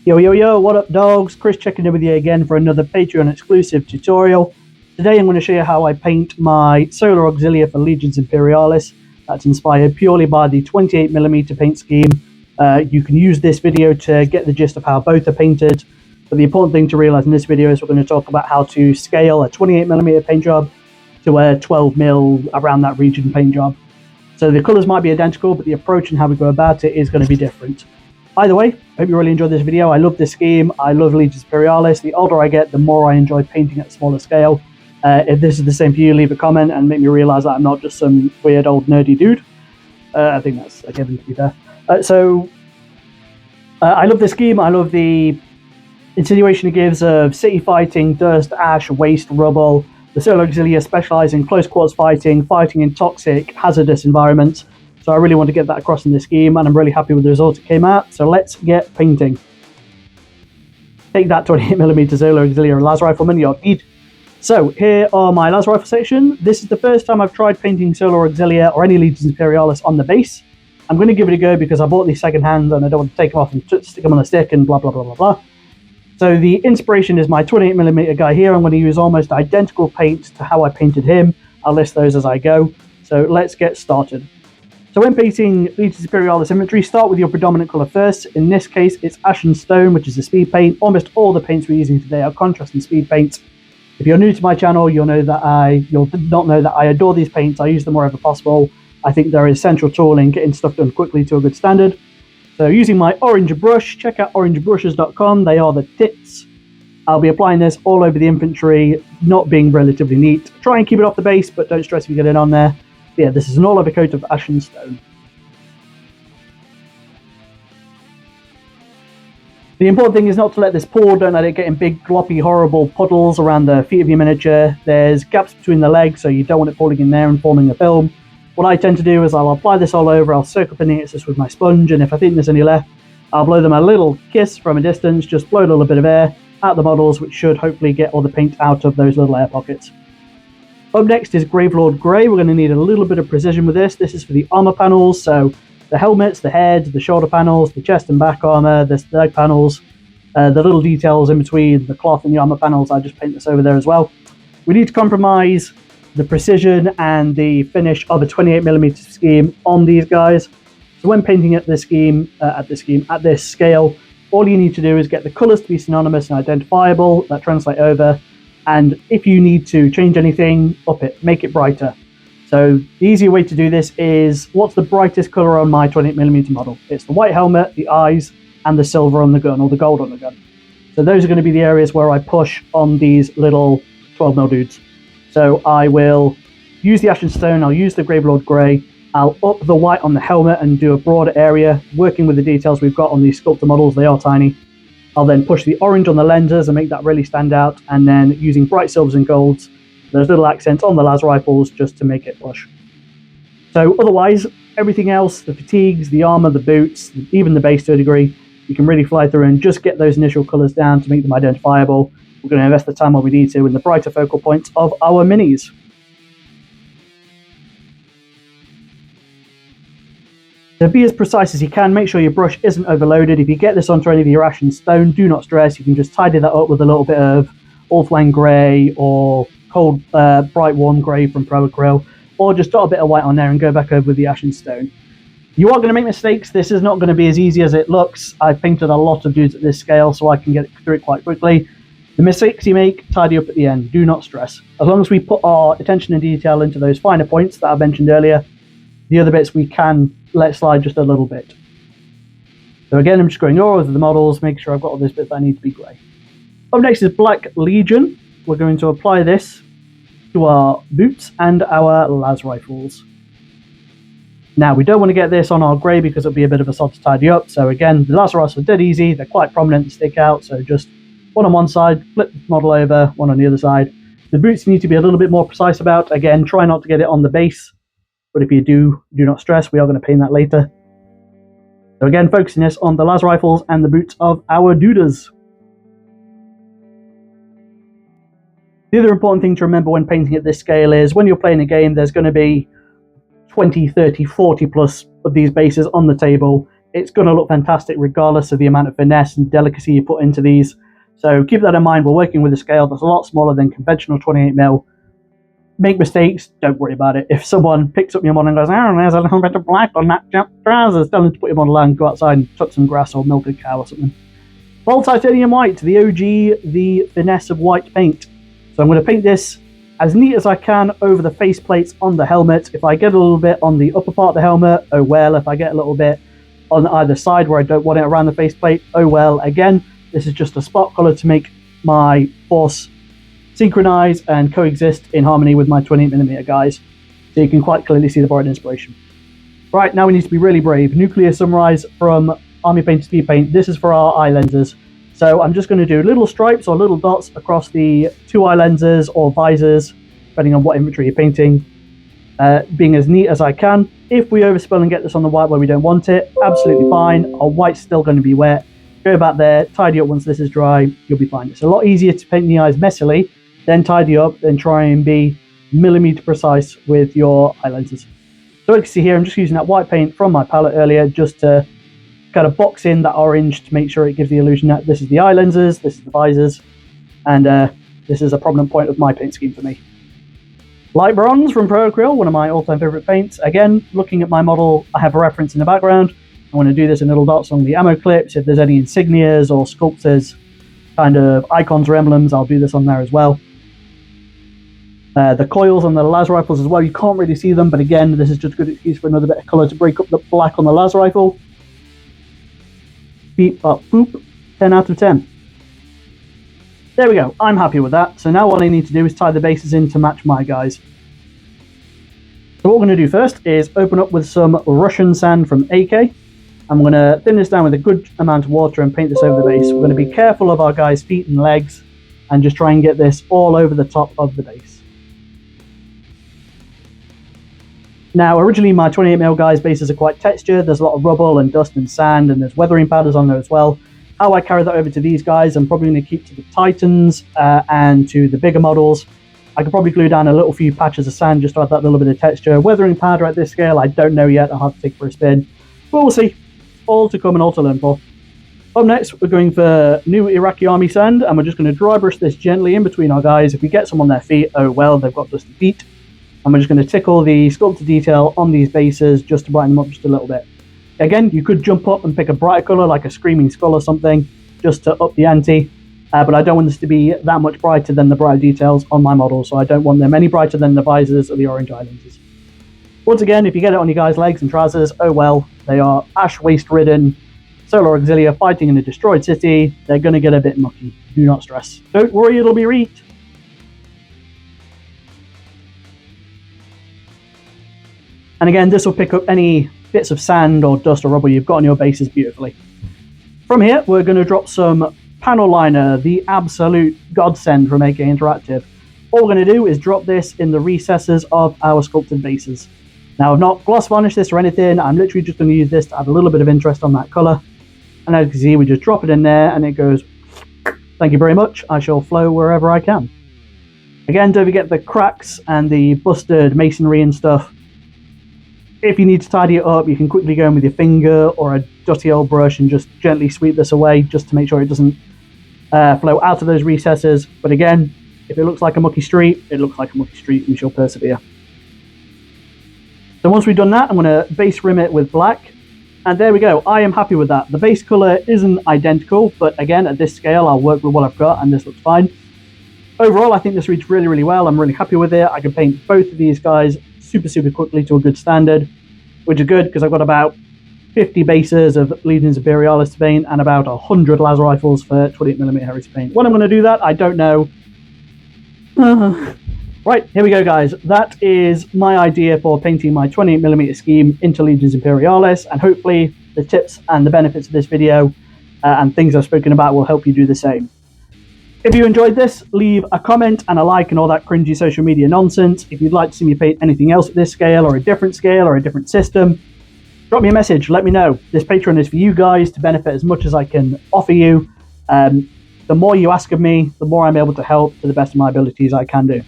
Yo, yo, yo, what up, dogs? Chris checking in with you again for another Patreon exclusive tutorial. Today I'm going to show you how I paint my Solar Auxilia for Legions Imperialis. That's inspired purely by the 28mm paint scheme. You can use this video to get the gist of how both are painted, but the important thing to realize in this video is we're going to talk about how to scale a 28mm paint job to a 12mm around that region paint job. So the colors might be identical, but the approach and how we go about it is going to be different. Either way, I hope you really enjoyed this video. I love this scheme. I love Legions Imperialis. The older I get, the more I enjoy painting at a smaller scale. If this is the same for you, leave a comment and make me realize that I'm not just some weird old nerdy dude. I think that's a given, to be fair. I love this scheme. I love the insinuation it gives of city fighting, dust, ash, waste, rubble. The Solar Auxilia specialise in close quarters fighting, fighting in toxic, hazardous environments. So I really want to get that across in this scheme, and I'm really happy with the result it came out. So let's get painting. Take that 28mm Solar Auxilia Las Rifleman, you're dead. So here are my Las Rifle section. This is the first time I've tried painting Solar Auxilia or any Legions Imperialis on the base. I'm going to give it a go because I bought these second hand and I don't want to take them off and stick them on a stick and blah, blah, blah, blah, blah. So the inspiration is my 28mm guy here. I'm going to use almost identical paint to how I painted him. I'll list those as I go. So let's get started. So when painting Legions Imperialis infantry, start with your predominant colour first. In this case, it's Ashen Stone, which is a speed paint. Almost all the paints we're using today are contrast and speed paints. If you're new to my channel, you'll not know that I adore these paints. I use them wherever possible. I think they're an essential tool in getting stuff done quickly to a good standard. So using my orange brush, check out orangebrushes.com. They are the tits. I'll be applying this all over the infantry, not being relatively neat. Try and keep it off the base, but don't stress if you get it on there. Yeah, this is an all-over coat of Ashen Stone. The important thing is not to let this pour. Don't let it get in big, gloppy, horrible puddles around the feet of your miniature. There's gaps between the legs, so you don't want it falling in there and forming a film. What I tend to do is I'll apply this all over, I'll soak up the neatness with my sponge, and if I think there's any left, I'll blow them a little kiss from a distance, just blow a little bit of air out the models, which should hopefully get all the paint out of those little air pockets. Up next is Gravelord Grey. We're going to need a little bit of precision with this. This is for the armor panels, so the helmets, the head, the shoulder panels, the chest and back armor, the leg panels, the little details in between the cloth and the armor panels. I just paint this over there as well. We need to compromise the precision and the finish of a 28mm scheme on these guys. So when painting at this scheme, at this scale, all you need to do is get the colors to be synonymous and identifiable. That translate over. And if you need to change anything, up it, make it brighter. So the easier way to do this is, what's the brightest color on my 28mm model? It's the white helmet, the eyes, and the silver on the gun, or the gold on the gun. So those are going to be the areas where I push on these little 12mm dudes. So I will use the Ashen Stone, I'll use the Gravelord Grey, I'll up the white on the helmet and do a broader area, working with the details we've got on these sculptor models, they are tiny. I'll then push the orange on the lenses and make that really stand out, and then using bright silvers and golds, those little accents on the las rifles just to make it push. So otherwise, everything else, the fatigues, the armor, the boots, even the base to a degree, you can really fly through and just get those initial colors down to make them identifiable. We're going to invest the time when we need to in the brighter focal points of our minis. So be as precise as you can, make sure your brush isn't overloaded. If you get this onto any of your Ashen Stone, do not stress, you can just tidy that up with a little bit of Orthwang Grey or cold bright warm grey from Pro Acryl, or just dot a bit of white on there and go back over with the Ashen Stone. You are going to make mistakes, this is not going to be as easy as it looks. I've painted a lot of dudes at this scale, so I can get through it quite quickly. The mistakes you make, tidy up at the end, do not stress. As long as we put our attention and detail into those finer points that I mentioned earlier, the other bits we can let slide just a little bit. So again, I'm just going over the models, make sure I've got all those bits that I need to be grey. Up next is Black Legion. We're going to apply this to our boots and our las rifles. Now, we don't want to get this on our grey because it'll be a bit of a sod to tidy up. So again, the las rifles are dead easy, they're quite prominent and stick out, so just one on one side, flip the model over, one on the other side. The boots you need to be a little bit more precise about. Again, try not to get it on the base, but if you do not stress, we are going to paint that later. So again, focusing this on the las rifles and the boots of our dudas. The other important thing to remember when painting at this scale is when you're playing a game, there's going to be 20, 30, 40 plus of these bases on the table. it's going to look fantastic regardless of the amount of finesse and delicacy you put into these. So keep that in mind. We're working with a scale that's a lot smaller than conventional 28mm. Make mistakes, don't worry about it. If someone picks up your model and goes, oh, there's a little bit of black on that trousers, tell them to put your model and go outside and touch some grass or milk a cow or something. Vol Titanium White, the OG, the finesse of white paint. So I'm going to paint this as neat as I can over the faceplates on the helmet. If I get a little bit on the upper part of the helmet, oh well. If I get a little bit on either side where I don't want it around the faceplate, oh well. Again, this is just a spot color to make my force synchronize and coexist in harmony with my 28mm guys. So you can quite clearly see the borrowed inspiration. Right, now we need to be really brave. Nuclear Sunrise from Army Paint Speed Paint. This is for our eye lenses. So I'm just going to do little stripes or little dots across the two eye lenses or visors, depending on what infantry you're painting, being as neat as I can. If we overspill and get this on the white where we don't want it, absolutely fine. Our white's still going to be wet. Go back there, tidy up once this is dry, you'll be fine. It's a lot easier to paint the eyes messily, then tidy up, then try and be millimeter precise with your eye lenses. So you can see here, I'm just using that white paint from my palette earlier just to kind of box in that orange to make sure it gives the illusion that this is the eye lenses, this is the visors, and this is a prominent point of my paint scheme for me. Light Bronze from Procreal, one of my all-time favorite paints. Again, looking at my model, I have a reference in the background. I want to do this in little dots on the ammo clips. If there's any insignias or sculptors, kind of icons or emblems, I'll do this on there as well. The coils on the las rifles as well, you can't really see them, but again, this is just a good excuse for another bit of colour to break up the black on the las rifle. Beep up, boop, 10 out of 10. There we go, I'm happy with that. So now all I need to do is tie the bases in to match my guys. So what we're going to do first is open up with some Russian sand from AK. I'm going to thin this down with a good amount of water and paint this over the base. We're going to be careful of our guys' feet and legs and just try and get this all over the top of the base. Now, originally my 28mm guys' bases are quite textured. There's a lot of rubble and dust and sand, and there's weathering powders on there as well. How I carry that over to these guys, I'm probably going to keep to the Titans and to the bigger models. I could probably glue down a little few patches of sand just to add that little bit of texture. Weathering powder at this scale, I don't know yet. I'll have to take for a spin. But we'll see. All to come and all to learn for. Up next, we're going for new Iraqi army sand, and we're just going to dry brush this gently in between our guys. If we get some on their feet, oh well, they've got dusty feet. And we're just going to tickle the sculpted detail on these bases just to brighten them up just a little bit. Again, you could jump up and pick a brighter colour like a Screaming Skull or something just to up the ante, but I don't want this to be that much brighter than the brighter details on my model, so I don't want them any brighter than the visors or the orange eye lenses. Once again, if you get it on your guys' legs and trousers, oh well, they are ash waste-ridden Solar Auxilia fighting in a destroyed city. They're going to get a bit mucky. Do not stress. Don't worry, it'll be reet. And again, this will pick up any bits of sand or dust or rubble you've got on your bases beautifully. From here, we're going to drop some panel liner, the absolute godsend from AK Interactive. All we're going to do is drop this in the recesses of our sculpted bases. Now, I've not gloss varnished this or anything. I'm literally just going to use this to add a little bit of interest on that colour. And as you can see, we just drop it in there and it goes, thank you very much. I shall flow wherever I can. Again, don't forget the cracks and the busted masonry and stuff. If you need to tidy it up, you can quickly go in with your finger or a dusty old brush and just gently sweep this away just to make sure it doesn't flow out of those recesses. But again, if it looks like a mucky street, it looks like a mucky street. We shall persevere. So once we've done that, I'm going to base rim it with black. And there we go. I am happy with that. The base colour isn't identical, but again, at this scale, I'll work with what I've got and this looks fine. Overall, I think this reads really, really well. I'm really happy with it. I can paint both of these guys super quickly to a good standard, which is good because I've got about 50 bases of Legions Imperialis to paint and about 100 las rifles for 28mm Harris to paint. When I'm going to do that, I don't know. Right, here we go, guys. That is my idea for painting my 28mm scheme into Legions Imperialis, and hopefully the tips and the benefits of this video and things I've spoken about will help you do the same. If you enjoyed this, leave a comment and a like and all that cringy social media nonsense. If you'd like to see me paint anything else at this scale or a different system, drop me a message, let me know. This Patreon is for you guys to benefit as much as I can offer you. The more you ask of me, the more I'm able to help to the best of my abilities I can do.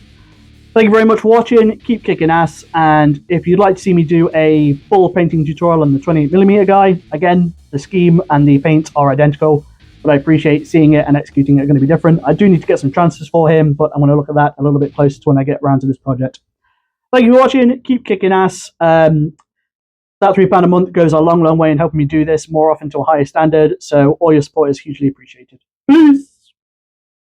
Thank you very much for watching. Keep kicking ass. And if you'd like to see me do a full painting tutorial on the 28mm guy, again, the scheme and the paints are identical, but I appreciate seeing it and executing it going to be different. I do need to get some transfers for him, but I'm going to look at that a little bit closer to when I get around to this project. Thank you for watching. Keep kicking ass. That £3 a month goes a long, long way in helping me do this more often to a higher standard. So all your support is hugely appreciated. Peace.